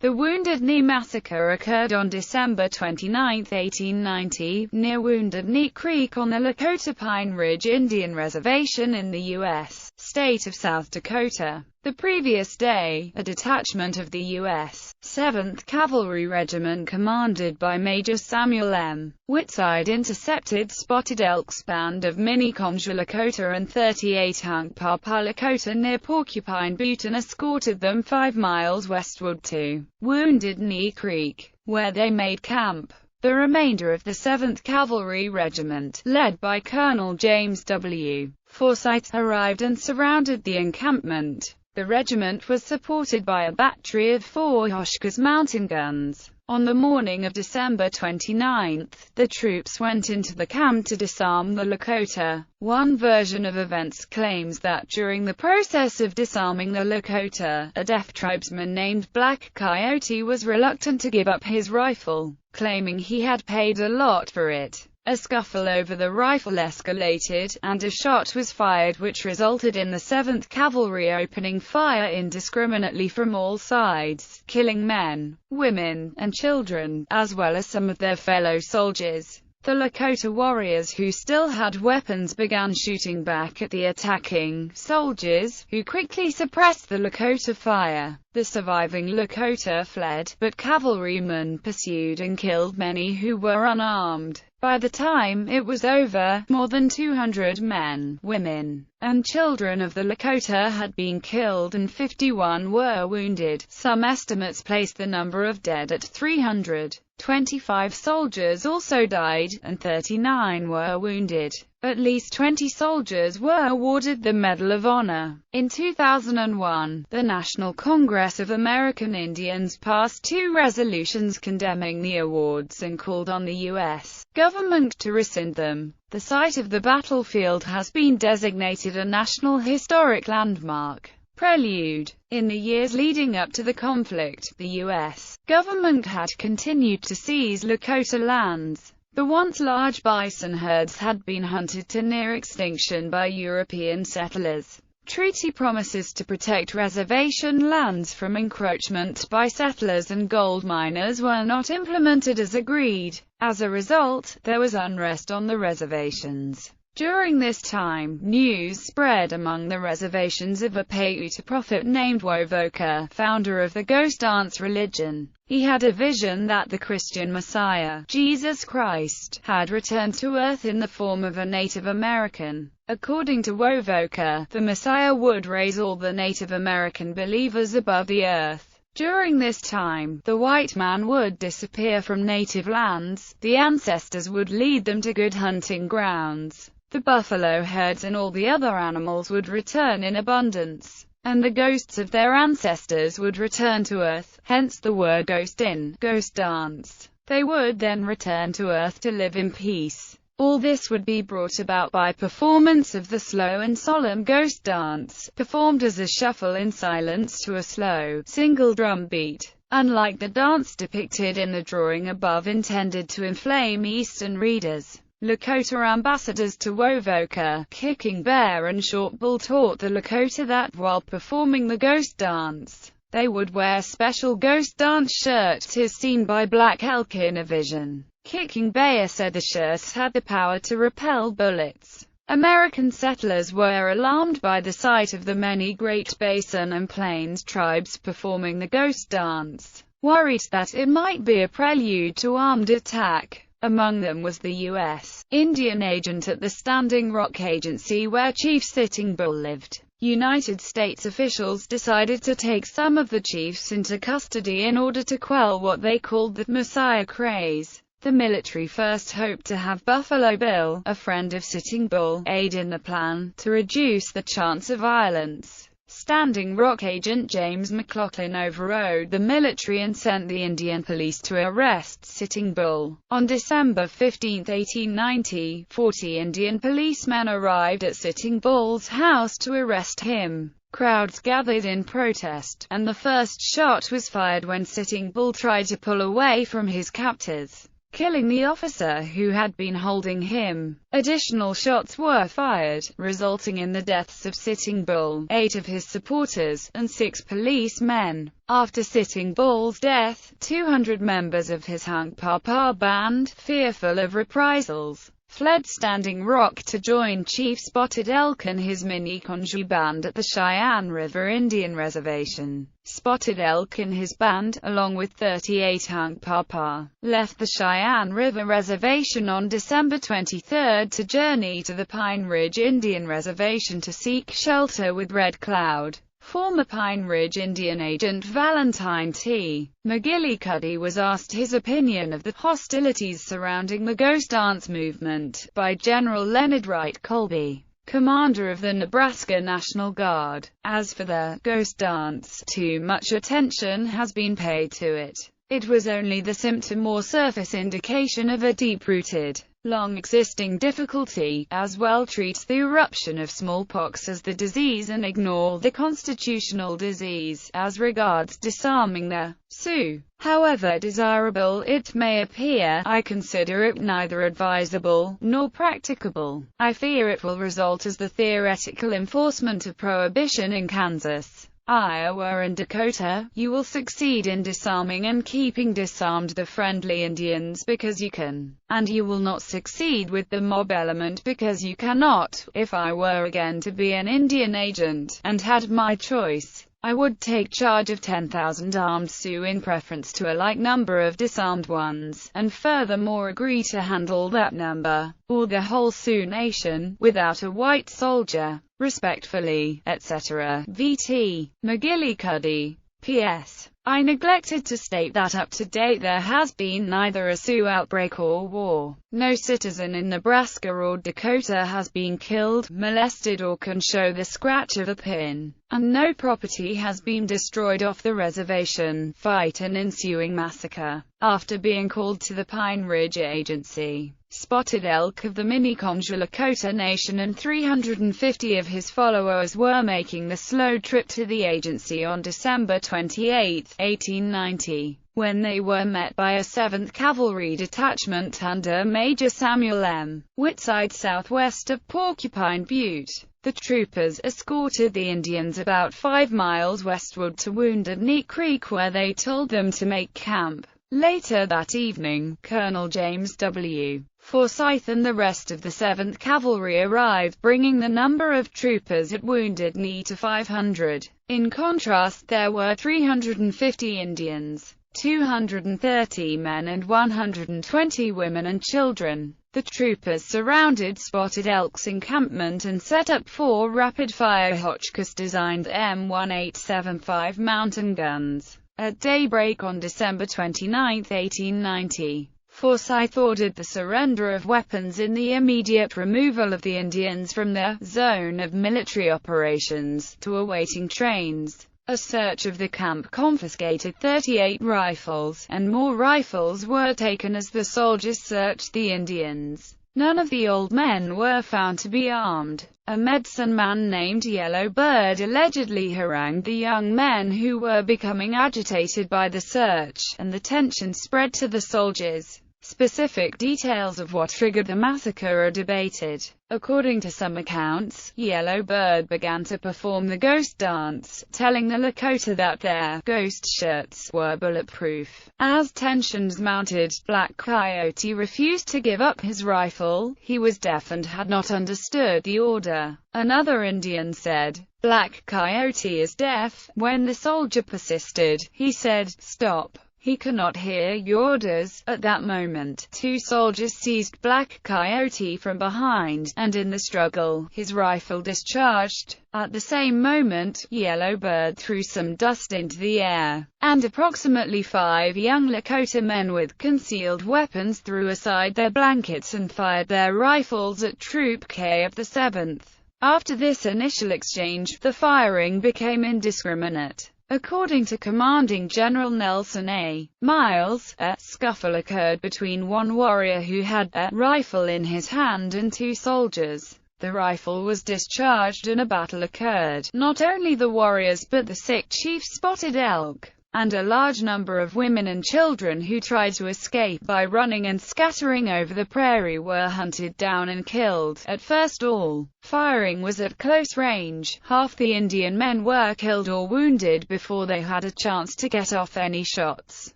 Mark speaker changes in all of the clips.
Speaker 1: The Wounded Knee Massacre occurred on December 29, 1890, near Wounded Knee Creek on the Lakota Pine Ridge Indian Reservation in the U.S. state of South Dakota. The previous day, a detachment of the U.S. 7th Cavalry Regiment commanded by Major Samuel M. Whitside intercepted Spotted Elk's band of Minneconjou Lakota and 38 Čhaŋkpé Lakota near Porcupine Butte and escorted them 5 miles westward to Wounded Knee Creek, where they made camp. The remainder of the 7th Cavalry Regiment, led by Colonel James W. Forsyth, arrived and surrounded the encampment. The regiment was supported by a battery of 4 Oshkosh mountain guns. On the morning of December 29, the troops went into the camp to disarm the Lakota. One version of events claims that during the process of disarming the Lakota, a deaf tribesman named Black Coyote was reluctant to give up his rifle, claiming he had paid a lot for it. A scuffle over the rifle escalated, and a shot was fired which resulted in the 7th Cavalry opening fire indiscriminately from all sides, killing men, women, and children, as well as some of their fellow soldiers. The Lakota warriors who still had weapons began shooting back at the attacking soldiers, who quickly suppressed the Lakota fire. The surviving Lakota fled, but cavalrymen pursued and killed many who were unarmed. By the time it was over, more than 200 men, women, and children of the Lakota had been killed and 51 were wounded. Some estimates place the number of dead at 300. 25 soldiers also died, and 39 were wounded. At least 20 soldiers were awarded the Medal of Honor. In 2001, the National Congress of American Indians passed 2 resolutions condemning the awards and called on the U.S. government to rescind them. The site of the battlefield has been designated a National Historic Landmark. Prelude. In the years leading up to the conflict, the U.S. government had continued to seize Lakota lands. The once large bison herds had been hunted to near extinction by European settlers. Treaty promises to protect reservation lands from encroachment by settlers and gold miners were not implemented as agreed. As a result, there was unrest on the reservations. During this time, news spread among the reservations of a Paiute prophet named Wovoka, founder of the ghost dance religion. He had a vision that the Christian Messiah, Jesus Christ, had returned to Earth in the form of a Native American. According to Wovoka, the Messiah would raise all the Native American believers above the earth. During this time, the white man would disappear from native lands. The ancestors would lead them to good hunting grounds. The buffalo herds and all the other animals would return in abundance, and the ghosts of their ancestors would return to Earth, hence the word ghost in ghost dance. They would then return to Earth to live in peace. All this would be brought about by performance of the slow and solemn ghost dance, performed as a shuffle in silence to a slow, single drum beat. Unlike the dance depicted in the drawing above intended to inflame Eastern readers, Lakota ambassadors to Wovoka, Kicking Bear and Short Bull taught the Lakota that while performing the ghost dance, they would wear special ghost dance shirts as seen by Black Elk in a vision. Kicking Bear said the shirts had the power to repel bullets. American settlers were alarmed by the sight of the many Great Basin and Plains tribes performing the ghost dance, worried that it might be a prelude to armed attack. Among them was the U.S. Indian agent at the Standing Rock Agency where Chief Sitting Bull lived. United States officials decided to take some of the chiefs into custody in order to quell what they called the Messiah craze. The military first hoped to have Buffalo Bill, a friend of Sitting Bull, aid in the plan, to reduce the chance of violence. Standing Rock agent James McLaughlin overrode the military and sent the Indian police to arrest Sitting Bull. On December 15, 1890, 40 Indian policemen arrived at Sitting Bull's house to arrest him. Crowds gathered in protest, and the first shot was fired when Sitting Bull tried to pull away from his captors. killing the officer who had been holding him. Additional shots were fired, resulting in the deaths of Sitting Bull, 8 of his supporters, and 6 policemen. After Sitting Bull's death, 200 members of his Čhaŋkpé band, fearful of reprisals, fled Standing Rock to join Chief Spotted Elk and his Mini-Konju band at the Cheyenne River Indian Reservation. Spotted Elk and his band, along with 38 Čhaŋkpé, left the Cheyenne River Reservation on December 23 to journey to the Pine Ridge Indian Reservation to seek shelter with Red Cloud. Former Pine Ridge Indian agent Valentine T. McGillicuddy was asked his opinion of the hostilities surrounding the Ghost Dance movement by General Leonard Wright Colby, commander of the Nebraska National Guard. As for the Ghost Dance, too much attention has been paid to it. It was only the symptom or surface indication of a deep-rooted, long-existing difficulty, as well treats the eruption of smallpox as the disease and ignore the constitutional disease, as regards disarming the Sioux. However desirable it may appear, I consider it neither advisable, nor practicable. I fear it will result as the theoretical enforcement of prohibition in Kansas, Iowa and Dakota. You will succeed in disarming and keeping disarmed the friendly Indians because you can, and you will not succeed with the mob element because you cannot. If I were again to be an Indian agent, and had my choice, I would take charge of 10,000 armed Sioux in preference to a like number of disarmed ones, and furthermore agree to handle that number, or the whole Sioux nation, without a white soldier. Respectfully, etc. V.T. McGillicuddy. P.S. I neglected to state that up to date there has been neither a Sioux outbreak or war. No citizen in Nebraska or Dakota has been killed, molested or can show the scratch of a pin, and no property has been destroyed off the reservation. Fight and ensuing massacre. After being called to the Pine Ridge Agency, Spotted Elk of the Mini-Konju Lakota Nation and 350 of his followers were making the slow trip to the agency on December 28, 1890, when they were met by a 7th Cavalry Detachment under Major Samuel M. Whitside southwest of Porcupine Butte. The troopers escorted the Indians about 5 miles westward to Wounded Knee Creek, where they told them to make camp. Later that evening, Colonel James W. Forsyth and the rest of the 7th Cavalry arrived, bringing the number of troopers at Wounded Knee to 500. In contrast, there were 350 Indians, 230 men and 120 women and children. The troopers surrounded Spotted Elk's encampment and set up 4 rapid-fire Hotchkiss-designed M1875 mountain guns. At daybreak on December 29, 1890, Forsyth ordered the surrender of weapons and the immediate removal of the Indians from the zone of military operations to awaiting trains. A search of the camp confiscated 38 rifles, and more rifles were taken as the soldiers searched the Indians. None of the old men were found to be armed. A medicine man named Yellow Bird allegedly harangued the young men who were becoming agitated by the search, and the tension spread to the soldiers. Specific details of what triggered the massacre are debated. According to some accounts, Yellow Bird began to perform the ghost dance, telling the Lakota that their ghost shirts were bulletproof. As tensions mounted, Black Coyote refused to give up his rifle. He was deaf and had not understood the order. Another Indian said, "Black Coyote is deaf." When the soldier persisted, he said, "Stop. He cannot hear your orders." At that moment, 2 soldiers seized Black Coyote from behind, and in the struggle, his rifle discharged. At the same moment, Yellow Bird threw some dust into the air, and approximately 5 young Lakota men with concealed weapons threw aside their blankets and fired their rifles at Troop K of the 7th. After this initial exchange, the firing became indiscriminate. According to Commanding General Nelson A. Miles, a scuffle occurred between one warrior who had a rifle in his hand and 2 soldiers. The rifle was discharged and a battle occurred. Not only the warriors but the sick Chief Spotted Elk, and a large number of women and children who tried to escape by running and scattering over the prairie were hunted down and killed. At first all firing was at close range. Half the Indian men were killed or wounded before they had a chance to get off any shots.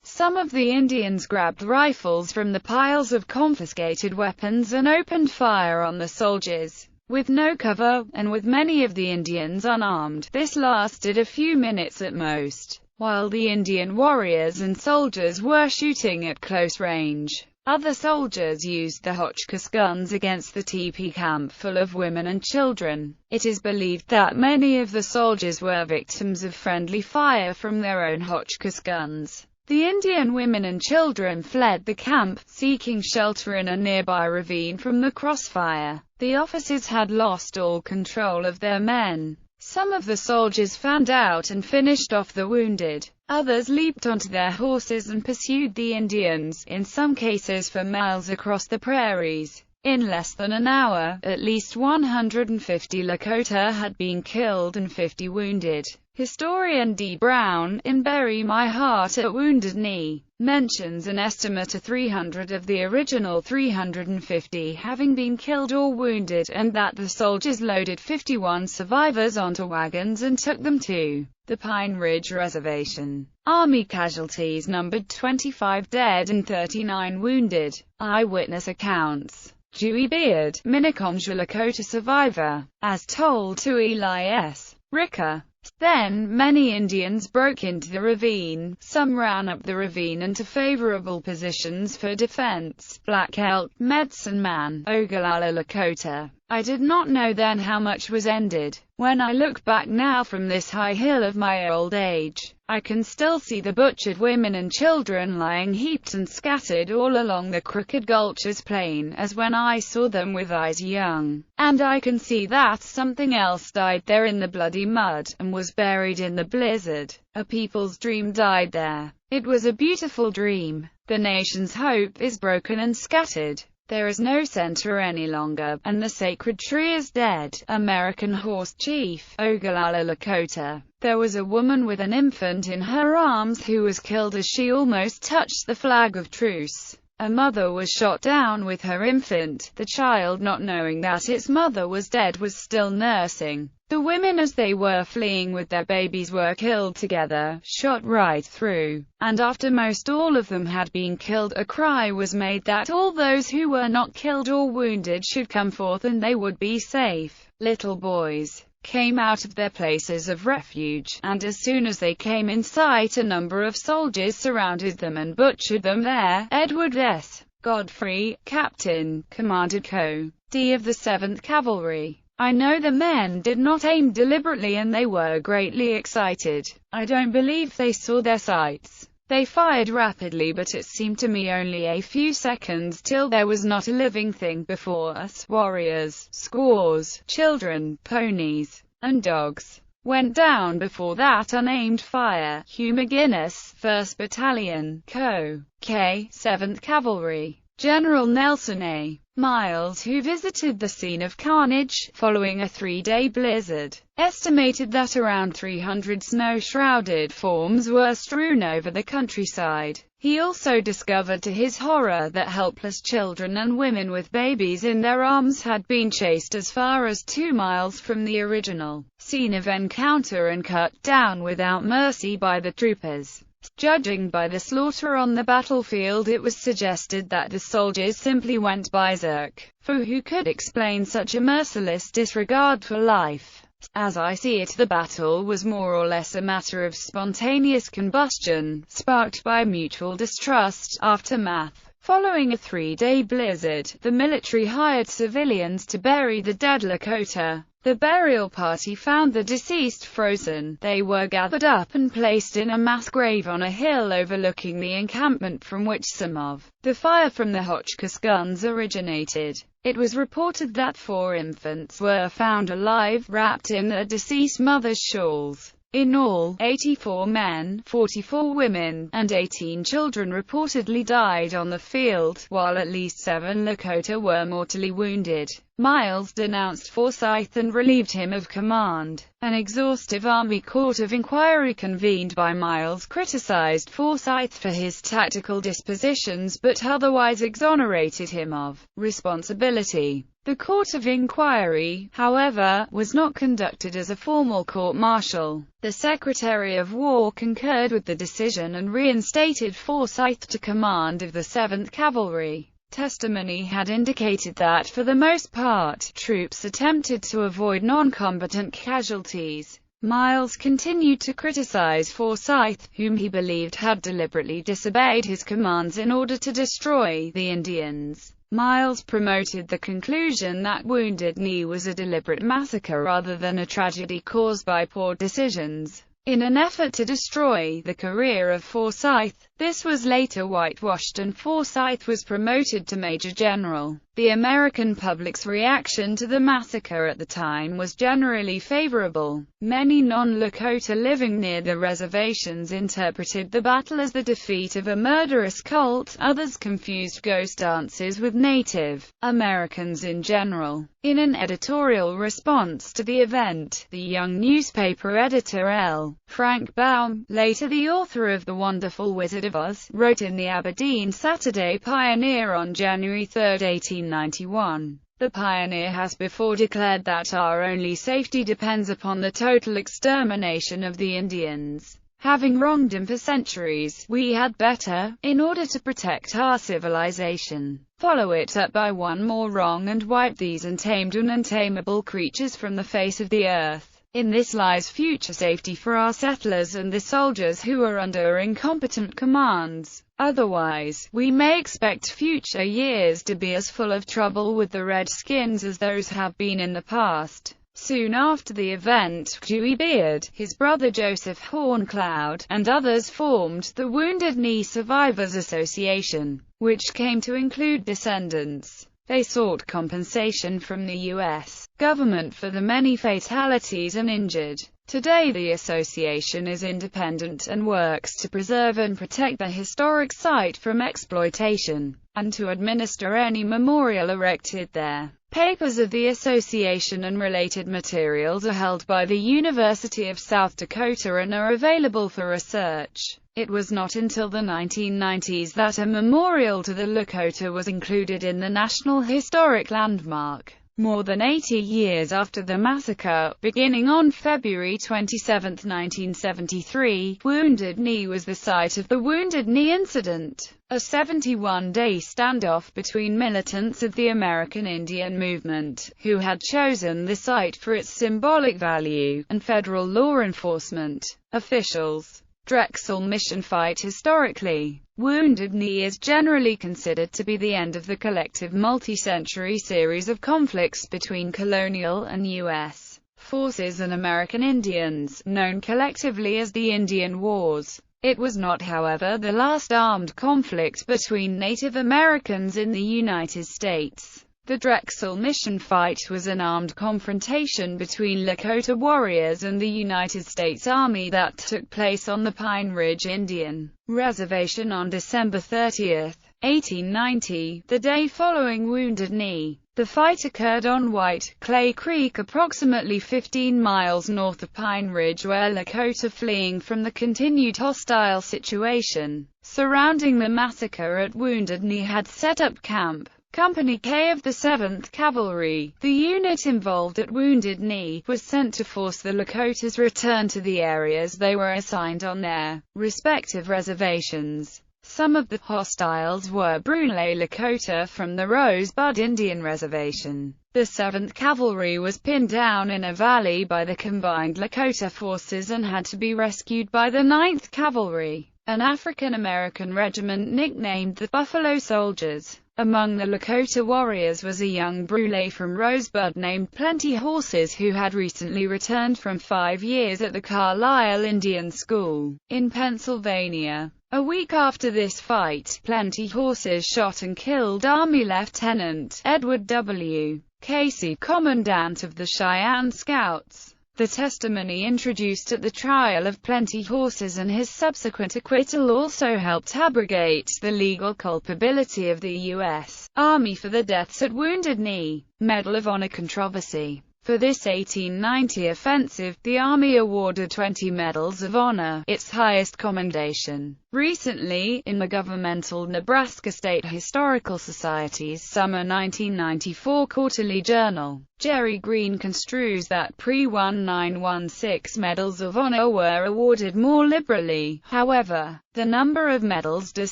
Speaker 1: Some of the Indians grabbed rifles from the piles of confiscated weapons and opened fire on the soldiers, with no cover, and with many of the Indians unarmed. This lasted a few minutes at most, while the Indian warriors and soldiers were shooting at close range. Other soldiers used the Hotchkiss guns against the teepee camp full of women and children. It is believed that many of the soldiers were victims of friendly fire from their own Hotchkiss guns. The Indian women and children fled the camp, seeking shelter in a nearby ravine from the crossfire. The officers had lost all control of their men. Some of the soldiers fanned out and finished off the wounded. Others leaped onto their horses and pursued the Indians, in some cases for miles across the prairies. In less than an hour, at least 150 Lakota had been killed and 50 wounded. Historian D. Brown, in Bury My Heart at Wounded Knee, mentions an estimate of 300 of the original 350 having been killed or wounded, and that the soldiers loaded 51 survivors onto wagons and took them to the Pine Ridge Reservation. Army casualties numbered 25 dead and 39 wounded. Eyewitness accounts. Dewey Beard, Minneconjou Lakota survivor, as told to Eli S. Ricker. Then, many Indians broke into the ravine. Some ran up the ravine into favorable positions for defense. Black Elk, Medicine Man, Ogallala Lakota. I did not know then how much was ended. When I look back now from this high hill of my old age, I can still see the butchered women and children lying heaped and scattered all along the Crooked Gulch as plain as when I saw them with eyes young. And I can see that something else died there in the bloody mud, and was buried in the blizzard. A people's dream died there. It was a beautiful dream. The nation's hope is broken and scattered. There is no center any longer, and the sacred tree is dead. American Horse Chief, Ogallala Lakota. There was a woman with an infant in her arms who was killed as she almost touched the flag of truce. A mother was shot down with her infant. The child, not knowing that its mother was dead, was still nursing. The women, as they were fleeing with their babies, were killed together, shot right through. And after most all of them had been killed, a cry was made that all those who were not killed or wounded should come forth and they would be safe. Little boys came out of their places of refuge, and as soon as they came in sight, a number of soldiers surrounded them and butchered them there. Edward S. Godfrey, Captain, commanded Co. D of the 7th Cavalry. I know the men did not aim deliberately and they were greatly excited. I don't believe they saw their sights. They fired rapidly, but it seemed to me only a few seconds till there was not a living thing before us. Warriors, squaws, children, ponies, and dogs went down before that unaimed fire. Hugh McGinnis, 1st Battalion, Co. K, 7th Cavalry. General Nelson A. Miles, who visited the scene of carnage following a 3-day blizzard, estimated that around 300 snow-shrouded forms were strewn over the countryside. He also discovered to his horror that helpless children and women with babies in their arms had been chased as far as 2 miles from the original scene of encounter and cut down without mercy by the troopers. Judging by the slaughter on the battlefield, it was suggested that the soldiers simply went berserk. For who could explain such a merciless disregard for life? As I see it, the battle was more or less a matter of spontaneous combustion, sparked by mutual distrust. Aftermath. Following a 3-day blizzard, the military hired civilians to bury the dead Lakota. The burial party found the deceased frozen. They were gathered up and placed in a mass grave on a hill overlooking the encampment from which some of the fire from the Hotchkiss guns originated. It was reported that 4 infants were found alive, wrapped in their deceased mother's shawls. In all, 84 men, 44 women, and 18 children reportedly died on the field, while at least 7 Lakota were mortally wounded. Miles denounced Forsyth and relieved him of command. An exhaustive Army court of inquiry convened by Miles criticized Forsyth for his tactical dispositions but otherwise exonerated him of responsibility. The court of inquiry, however, was not conducted as a formal court-martial. The Secretary of War concurred with the decision and reinstated Forsyth to command of the 7th Cavalry. Testimony had indicated that for the most part, troops attempted to avoid non-combatant casualties. Miles continued to criticize Forsyth, whom he believed had deliberately disobeyed his commands in order to destroy the Indians. Miles promoted the conclusion that Wounded Knee was a deliberate massacre rather than a tragedy caused by poor decisions. In an effort to destroy the career of Forsyth, this was later whitewashed and Forsyth was promoted to Major General. The American public's reaction to the massacre at the time was generally favorable. Many non-Lakota living near the reservations interpreted the battle as the defeat of a murderous cult, others confused ghost dances with Native Americans in general. In an editorial response to the event, the young newspaper editor L. Frank Baum, later the author of The Wonderful Wizard of Oz, wrote in the Aberdeen Saturday Pioneer on January 3, 1891. The Pioneer has before declared that our only safety depends upon the total extermination of the Indians. Having wronged them for centuries, we had better, in order to protect our civilization, follow it up by one more wrong and wipe these untamed and untamable creatures from the face of the earth. In this lies future safety for our settlers and the soldiers who are under incompetent commands. Otherwise, we may expect future years to be as full of trouble with the Redskins as those have been in the past. Soon after the event, Dewey Beard, his brother Joseph Horncloud, and others formed the Wounded Knee Survivors Association, which came to include descendants. They sought compensation from the U.S. government for the many fatalities and injured. Today the association is independent and works to preserve and protect the historic site from exploitation, and to administer any memorial erected there. Papers of the association and related materials are held by the University of South Dakota and are available for research. It was not until the 1990s that a memorial to the Lakota was included in the National Historic Landmark. More than 80 years after the massacre, beginning on February 27, 1973, Wounded Knee was the site of the Wounded Knee Incident, a 71-day standoff between militants of the American Indian Movement, who had chosen the site for its symbolic value, and federal law enforcement officials. Drexel Mission fight. Historically, Wounded Knee is generally considered to be the end of the collective multi-century series of conflicts between colonial and U.S. forces and American Indians, known collectively as the Indian Wars. It was not, however, the last armed conflict between Native Americans in the United States. The Drexel Mission fight was an armed confrontation between Lakota warriors and the United States Army that took place on the Pine Ridge Indian Reservation on December 30, 1890, the day following Wounded Knee. The fight occurred on White Clay Creek, approximately 15 miles north of Pine Ridge, where Lakota fleeing from the continued hostile situation surrounding the massacre at Wounded Knee had set up camp. Company K of the 7th Cavalry, the unit involved at Wounded Knee, was sent to force the Lakota's return to the areas they were assigned on their respective reservations. Some of the hostiles were Brule Lakota from the Rosebud Indian Reservation. The 7th Cavalry was pinned down in a valley by the combined Lakota forces and had to be rescued by the 9th Cavalry, an African-American regiment nicknamed the Buffalo Soldiers. Among the Lakota warriors was a young Brule from Rosebud named Plenty Horses, who had recently returned from 5 years at the Carlisle Indian School in Pennsylvania. A week after this fight, Plenty Horses shot and killed Army Lieutenant Edward W. Casey, commandant of the Cheyenne Scouts. The testimony introduced at the trial of Plenty Horses and his subsequent acquittal also helped abrogate the legal culpability of the U.S. Army for the deaths at Wounded Knee. Medal of Honor controversy. For this 1890 offensive, the Army awarded 20 Medals of Honor, its highest commendation. Recently, in the governmental Nebraska State Historical Society's summer 1994 quarterly journal, Jerry Green construes that pre-1916 Medals of Honor were awarded more liberally. However, the number of medals does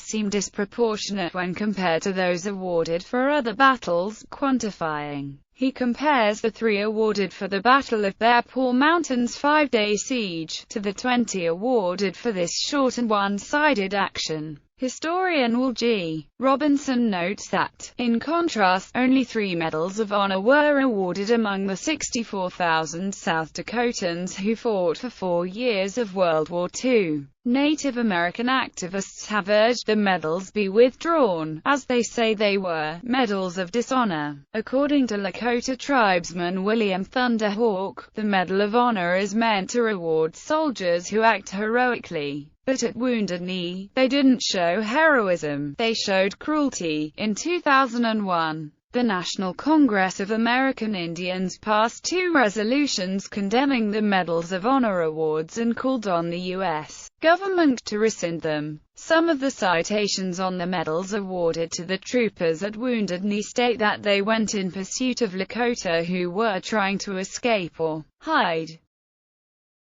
Speaker 1: seem disproportionate when compared to those awarded for other battles, quantifying. He compares the 3 awarded for the Battle of Bear Paw Mountain's 5-day siege, to the 20 awarded for this short and one-sided action. Historian Will G. Robinson notes that, in contrast, only 3 Medals of Honor were awarded among the 64,000 South Dakotans who fought for 4 years of World War II. Native American activists have urged the medals be withdrawn, as they say they were medals of dishonor. According to Lakota tribesman William Thunderhawk, the Medal of Honor is meant to reward soldiers who act heroically. But at Wounded Knee, they didn't show heroism, they showed cruelty. In 2001, the National Congress of American Indians passed 2 resolutions condemning the Medals of Honor awards and called on the U.S. government to rescind them. Some of the citations on the medals awarded to the troopers at Wounded Knee state that they went in pursuit of Lakota who were trying to escape or hide.